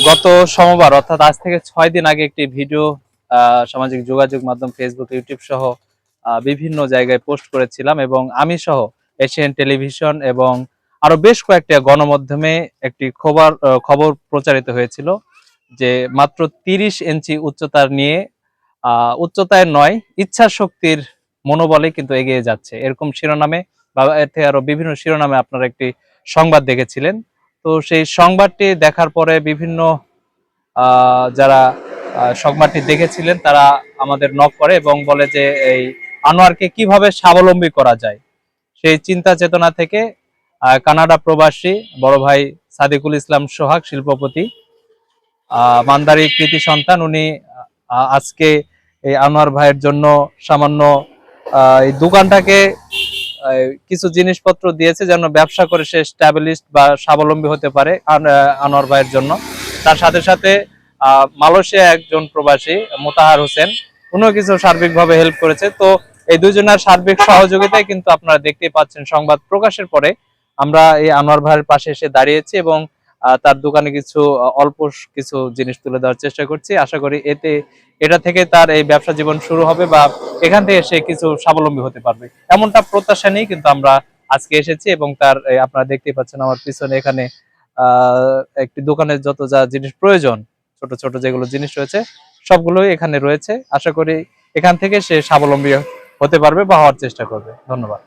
গত সোমবার অর্থাৎ আজ থেকে 6 দিন আগে একটি ভিডিও সামাজিক যোগাযোগ মাধ্যম ফেসবুক, ইউটিউব সহ বিভিন্ন জায়গায় পোস্ট করেছিলাম এবং আমি সহ এশিয়ান টেলিভিশন এবং আরো বেশ কয়েকটা গণমাধ্যমে একটি খবর প্রচারিত হয়েছিল যে মাত্র 30 ইঞ্চি উচ্চতার নিয়ে উচ্চতায় নয়, ইচ্ছা শক্তির মনোবলে কিন্তু এগিয়ে যাচ্ছে, এরকম শিরোনামে বা এর থেকে আরো বিভিন্ন শিরোনামে আপনারা একটি সংবাদ দেখেছিলেন। তো সেই সংবাদটি দেখার পরে বিভিন্ন যারা সংবাদটি দেখেছিলেন তারা আমাদের নক করে এবং বলে যে এই আনোয়ারকে কিভাবে স্বাবলম্বী করা যায়। সেই চিন্তা চেতনা থেকে কানাডা প্রবাসী বড় ভাই সাদিকুল ইসলাম সোহাগ শিল্পপতি, মান্দারি কৃতি সন্তান, উনি আজকে এই আনোয়ার ভাইয়ের জন্য সামান্য এই দোকানটাকে কিছু জিনিসপত্র দিয়েছে যেন ব্যবসা করে সে স্ট্যাবলিশড বা স্বাবলম্বী হতে পারে আনোয়ার ভাইয়ের জন্য। তার সাথে সাথে মালয়েশিয়া একজন প্রবাসী মোতাহার হোসেন, উনিও কিছু সার্বিকভাবে হেল্প করেছে। তো এই দুজনের সার্বিক সহযোগিতায় কিন্তু আপনারা দেখতেই পাচ্ছেন সংবাদ প্রকাশের পরে আমরা এই আনোয়ার ভাইয়ের পাশে এসে দাঁড়িয়েছি এবং তার দোকানে কিছু অল্প কিছু জিনিস তুলে দেওয়ার চেষ্টা করছি। আশা করি এটা থেকে তার এই ব্যবসা জীবন শুরু হবে বা এখান থেকে সে কিছু স্বাবলম্বী হতে পারবে, এমনটা প্রত্যাশা নিয়ে কিন্তু আমরা আজকে এসেছি। এবং তার আপনারা দেখতেই পাচ্ছেন আমার পিছনে এখানে একটি দোকানের যত যা জিনিস প্রয়োজন, ছোট ছোট যেগুলো জিনিস রয়েছে সবগুলোই এখানে রয়েছে। আশা করি এখান থেকে সে স্বাবলম্বী হতে পারবে বা হওয়ার চেষ্টা করবে। ধন্যবাদ।